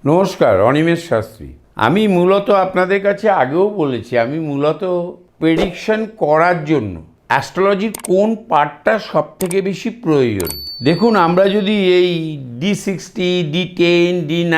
নমস্কার, অনিমেষ শাস্ত্রী। আমি মূলত আপনাদের কাছে আগেও বলেছি, আমি মূলত প্রেডিকশন করার জন্য অ্যাস্ট্রোলজির কোন পার্টটা সব থেকে বেশি প্রয়োজন। দেখুন, আমরা যদি এই D60, D10, D9,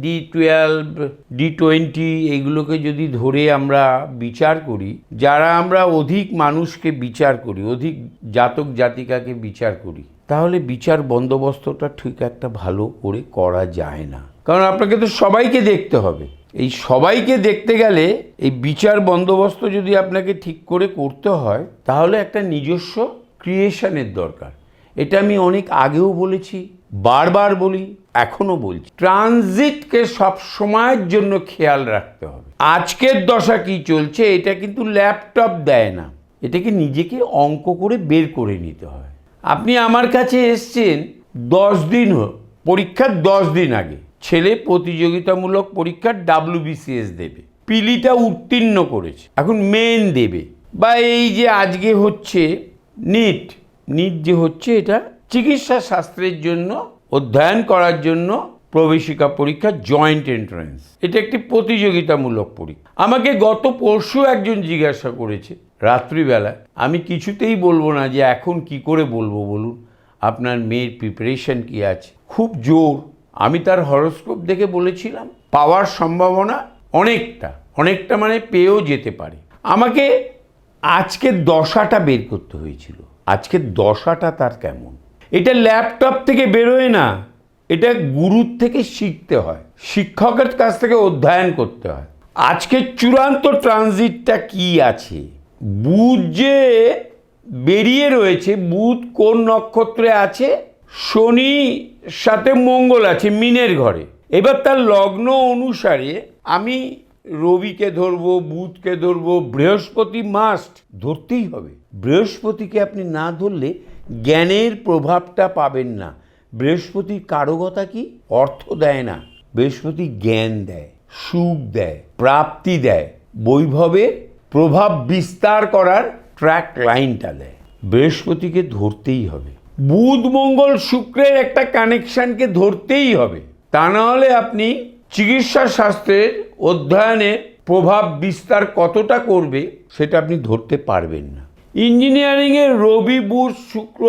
D12, D20 এইগুলোকে যদি ধরে আমরা বিচার করি, যারা আমরা অধিক মানুষকে বিচার করি, অধিক জাতক জাতিকাকে বিচার করি, তাহলে বিচার বন্দোবস্তটা ঠিক একটা ভালো করে করা যায় না। কারণ আপনাকে তো সবাইকে দেখতে হবে। এই সবাইকে দেখতে গেলে এই বিচার বন্দোবস্ত যদি আপনাকে ঠিক করে করতে হয়, তাহলে একটা নিজস্ব ক্রিয়েশনের দরকার। এটা আমি অনেক আগেও বলেছি, বারবার বলি, এখনো বলছি। ট্রানজিটকে সব সময়ের জন্য খেয়াল রাখতে হবে। আজকের দশা কি চলছে এটা কিন্তু ল্যাপটপ দেয় না, এটাকে নিজেকে অঙ্ক করে বের করে নিতে হয়। আপনি আমার কাছে এসছেন 10 দিন পরীক্ষার 10 দিন আগে, ছেলে প্রতিযোগিতামূলক পরীক্ষার WBCS দেবে, পিলিটা উত্তীর্ণ করেছে, এখন মেন দেবে। বা এই যে আজকে হচ্ছে নিট যে হচ্ছে, এটা চিকিৎসা শাস্ত্রের জন্য অধ্যয়ন করার জন্য প্রবেশিকা পরীক্ষা, জয়েন্ট এন্ট্রান্স। এটা একটি প্রতিযোগিতামূলক পরীক্ষা। আমাকে গত পরশু একজন জিজ্ঞাসা করেছে রাত্রিবেলা, আমি কিছুতেই বলবো না যে এখন কি করে বলবো বলুন, আপনার মেয়ের প্রিপারেশন কি আছে। খুব জোর। আমি তার হরোস্কোপ দেখে বলেছিলাম পাওয়ার সম্ভাবনা অনেকটা মানে পেয়েও যেতে পারে। আমাকে আজকের দশাটা বের করতে হয়েছিল, আজকের দশাটা তার কেমন। এটা ল্যাপটপ থেকে বেরোয় না, এটা গুরুর থেকে শিখতে হয়, শিক্ষকের কাছ থেকে অধ্যয়ন করতে হয়। আজকের চূড়ান্ত ট্রানজিটটা কি আছে, বুধ যে বেরিয়ে রয়েছে, বুধ কোন নক্ষত্রে আছে, শনি সাথে মঙ্গল আছে মীনের ঘরে। এবার তার লগ্ন অনুসারে আমি রবিকে ধরবো, বুধকে ধরবো, বৃহস্পতি মাস্ট ধরতেই হবে। বৃহস্পতিকে আপনি না ধরলে জ্ঞানের প্রভাবটা পাবেন না। বৃহস্পতির কারকতা কি? অর্থ দেয় না, বৃহস্পতি জ্ঞান দেয়, সুখ দেয়, প্রাপ্তি দেয়, বৈভবে প্রভাব বিস্তার করার ট্র্যাক লাইনটা দেয়। বৃহস্পতিকে ধরতেই হবে। বুধ মঙ্গল শুক্রের একটা কানেকশনকে ধরতেই হবে, তা না হলে আপনি চিকিৎসা শাস্ত্রের অধ্যয়নে প্রভাব বিস্তার কতটা করবে সেটা আপনি ধরতে পারবেন না। ইঞ্জিনিয়ারিংয়ে রবি বুধ শুক্র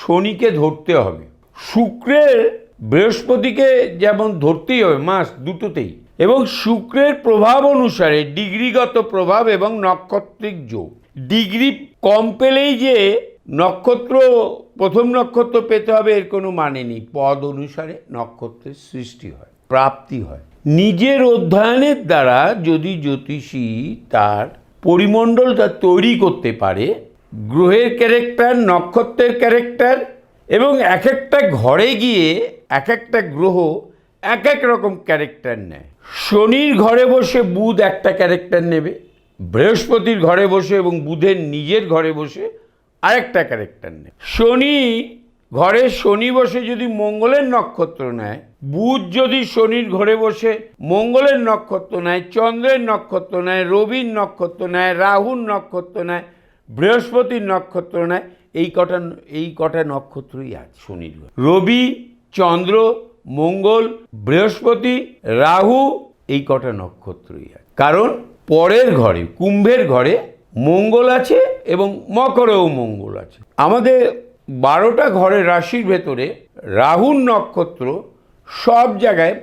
শনিকে ধরতে হবে, শুক্রের বৃহস্পতিকে যেমন ধরতেই হবে মাস দুটোতেই, এবং শুক্রের প্রভাব অনুসারে ডিগ্রিগত প্রভাব এবং নক্ষত্রিক যোগ। ডিগ্রি কম পেলেই যে নক্ষত্র প্রথম নক্ষত্র পেতে হবে এর কোনো মানে নেই। পদ অনুসারে নক্ষত্রের সৃষ্টি হয়, প্রাপ্তি হয়। নিজের অধ্যয়নের দ্বারা যদি জ্যোতিষী তার পরিমণ্ডলটা তৈরি করতে পারে, গ্রহের ক্যারেক্টার, নক্ষত্রের ক্যারেক্টার, এবং এক একটা ঘরে গিয়ে এক একটা গ্রহ এক এক রকম ক্যারেক্টার নেয়। শনির ঘরে বসে বুধ একটা ক্যারেক্টার নেবে, বৃহস্পতির ঘরে বসে এবং বুধের নিজের ঘরে বসে আরেকটা ক্যারেক্টার নেয়। শনি বসে যদি মঙ্গলের নক্ষত্র নেয়, বুধ যদি শনির ঘরে বসে মঙ্গলের নক্ষত্র নেয়, চন্দ্রের নক্ষত্র নেয়, রবির নক্ষত্র নেয়, রাহুর নক্ষত্র নেয়, বৃহস্পতির নক্ষত্র নেয়, এই কটা নক্ষত্রই আছে শনির ঘরে। রবি, চন্দ্র, মঙ্গল, বৃহস্পতি, রাহু, এই কটা নক্ষত্রই আছে। কারণ পরের ঘরে কুম্ভের ঘরে মঙ্গল আছে এবং মকরেও মঙ্গল আছে। আমাদের 12টা ঘরের রাশির ভেতরে রাহুর নক্ষত্র সব জায়গায়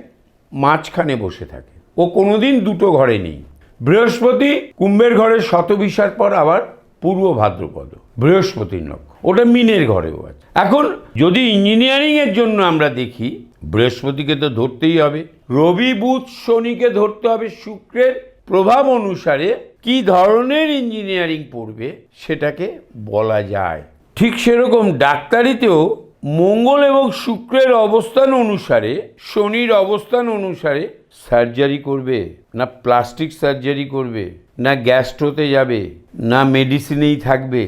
মাঝখানে বসে থাকে, ও কোনোদিন দুটো ঘরে নেই। বৃহস্পতি কুম্ভের ঘরে শতবিশার পর আবার পূর্ব ভাদ্রপদ বৃহস্পতির নক্ষত্র, ওটা মীনের ঘরেও আছে। এখন যদি ইঞ্জিনিয়ারিংয়ের জন্য আমরা দেখি, বৃহস্পতিকে তো ধরতেই হবে, রবি বুধ শনিকে ধরতে হবে। শুক্রের প্রভাব অনুসারে কি ধরনের ইঞ্জিনিয়ারিং পড়বে সেটাকে বলা যায়। ঠিক সেরকম ডাক্তারিতেও মঙ্গল এবং শুক্রের অবস্থান অনুসারে, শনির অবস্থান অনুসারে সার্জারি করবে না প্লাস্টিক সার্জারি করবে, না গ্যাস্ট্রোতে যাবে, না মেডিসিনেই থাকবে,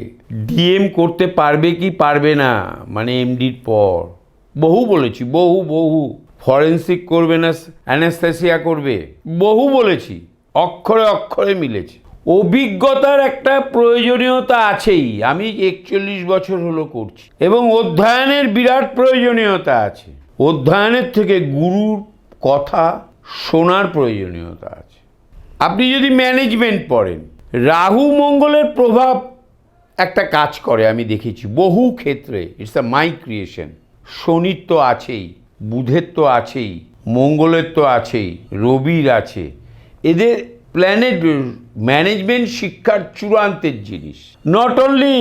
ডিএম করতে পারবে কি পারবে না, মানে এমডির পর বহু বলেছি, বহু ফরেন্সিক করবে না অ্যানেস্থেসিয়া করবে, বহু বলেছি, অক্ষরে অক্ষরে মিলেছে। অভিজ্ঞতার একটা প্রয়োজনীয়তা আছেই, আমি 41 বছর হলো করছি, এবং অধ্যয়নের বিরাট প্রয়োজনীয়তা আছে। অধ্যয়নের থেকে গুরুর কথা শোনার প্রয়োজনীয়তা আছে। আপনি যদি ম্যানেজমেন্ট পড়েন, রাহু মঙ্গলের প্রভাব একটা কাজ করে, আমি দেখেছি বহু ক্ষেত্রে। It's a my creation. শনির তো আছেই, বুধের তো আছেই, মঙ্গলের তো আছেই, রবির আছে। এদের প্ল্যানেট ম্যানেজমেন্ট শিক্ষার চূড়ান্তের জিনিস। নট অনলি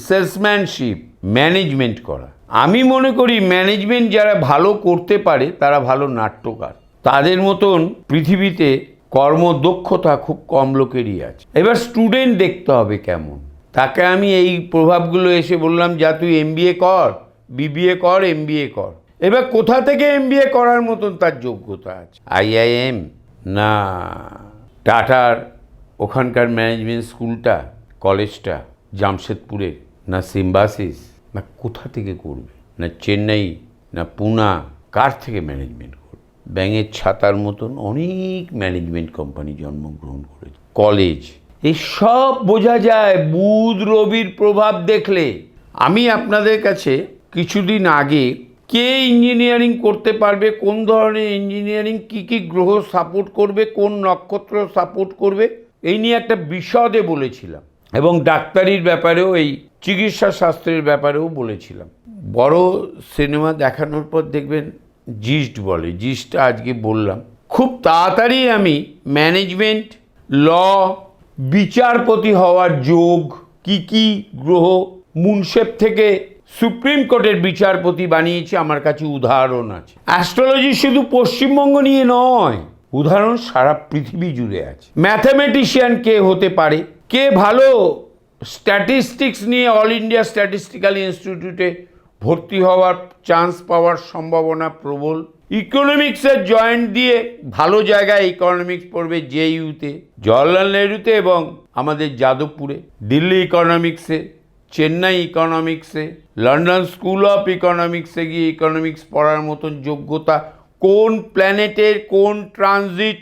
সেলসম্যানশিপ, ম্যানেজমেন্ট করা। আমি মনে করি ম্যানেজমেন্ট যারা ভালো করতে পারে তারা ভালো নাট্যকার। তাদের মতন পৃথিবীতে কর্মদক্ষতা খুব কম লোকেরই আছে। এবার স্টুডেন্ট দেখতে হবে কেমন। তাকে আমি এই প্রভাবগুলো এসে বললাম, যা তুই MBA কর, BBA কর, MBA কর। এবার কোথা থেকে MBA করার মতন তার যোগ্যতা আছে? IIM না টাটার ওখানকার ম্যানেজমেন্ট স্কুলটা, কলেজটা জামশেদপুরের, না সিম্বাসিস, না কোথা থেকে করবে? না চেন্নাই, না পুনা, কার থেকে ম্যানেজমেন্ট করবে? ব্যাঙের ছাতার মতন অনেক ম্যানেজমেন্ট কোম্পানি জন্মগ্রহণ করেছে, কলেজ। এই সব বোঝা যায় বুধ রবির প্রভাব দেখলে। আমি আপনাদের কাছে কিছুদিন আগে কে ইঞ্জিনিয়ারিং করতে পারবে, কোন ধরনের ইঞ্জিনিয়ারিং, কী গ্রহ সাপোর্ট করবে, কোন নক্ষত্র সাপোর্ট করবে, এই নিয়ে একটা বিশদে বলেছিলাম। এবং ডাক্তারির ব্যাপারেও, এই চিকিৎসা শাস্ত্রের ব্যাপারেও বলেছিলাম। বড় সিনেমা দেখানোর পর দেখবেন জিস্ট বলে, জিস্টটা আজকে বললাম। খুব তাড়াতাড়ি আমি ম্যানেজমেন্ট, ল, বিচারপতি হওয়ার যোগ, কি গ্রহ, মুনশেপ থেকে সুপ্রিম কোর্টের বিচারপতি বানিয়েছে, আমার কাছে উদাহরণ আছে। অ্যাস্ট্রোলজি শুধু পশ্চিমবঙ্গ নিয়ে নয়, উদাহরণ সারা পৃথিবী জুড়ে আছে। ম্যাথামেটিশিয়ান কে হতে পারে, কে ভালো স্ট্যাটিস্টিক্স নিয়ে অল ইন্ডিয়া স্ট্যাটিস্টিক্যাল ইনস্টিটিউটে ভর্তি হওয়ার চান্স পাওয়ার সম্ভাবনা প্রবল। ইকোনমিক্সের জয়েন্ট দিয়ে ভালো জায়গায় ইকোনমিক্স পড়বে JUতে, জওয়াহরলাল নেহরুতে এবং আমাদের যাদবপুরে, দিল্লি ইকোনমিক্সে, চেন্নাই ইকোনমিক্সে, লন্ডন স্কুল অফ ইকোনমিক্সে গিয়ে ইকোনমিক্স পড়ার মতন যোগ্যতা কোন প্ল্যানেটের কোন ট্রানজিট,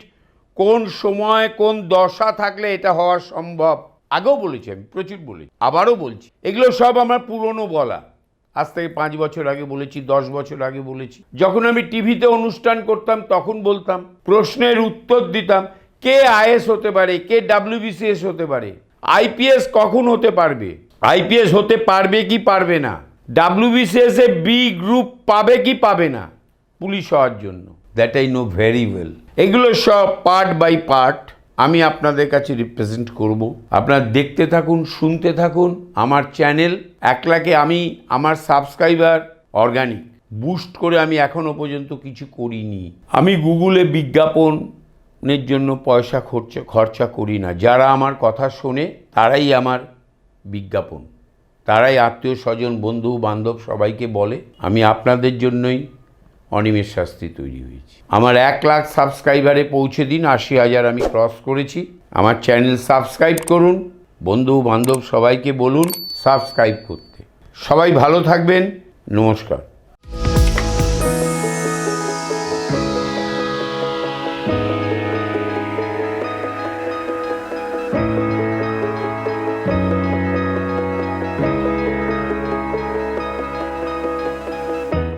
কোন সময় কোন দশা থাকলে এটা হওয়া সম্ভব। আগেও বলেছি, আমি প্রচুর বলেছি, আবারও বলছি। এগুলো সব আমার পুরনো বলা, আজ থেকে 5 বছর আগে বলেছি, 10 বছর আগে বলেছি। যখন আমি টিভিতে অনুষ্ঠান করতাম তখন বলতাম, প্রশ্নের উত্তর দিতাম। কে IAS হতে পারে, কে WBCS হতে পারে, IPS কখন হতে পারবে, IPS হতে পারবে কি পারবে না, WBCS এ B গ্রুপ পাবে কি পাবে না পুলিশ হওয়ার জন্য, that I know very well. এগুলো সব পার্ট বাই পার্ট আমি আপনাদের কাছে রিপ্রেজেন্ট করব। আপনারা দেখতে থাকুন, শুনতে থাকুন। আমার চ্যানেল 1 লাখে আমি আমার সাবস্ক্রাইবার অর্গানিক বুস্ট করে আমি এখনও পর্যন্ত কিছু করিনি। আমি গুগলে বিজ্ঞাপনের জন্য পয়সা খরচা করি না। যারা আমার কথা শোনে তারাই আমার বিজ্ঞাপন, তারাই আত্মীয় স্বজন বন্ধু বান্ধব সবাইকে বলে আমি আপনাদের জন্যই অনিমেষ শাস্ত্রী তৈরি হয়েছি। আমার 1 লাখ সাবস্ক্রাইবারে পৌঁছে দিন। 80,000 আমি ক্রস করেছি। আমার চ্যানেল সাবস্ক্রাইব করুন, বন্ধু বান্ধব সবাইকে বলুন সাবস্ক্রাইব করতে। সবাই ভালো থাকবেন, নমস্কার।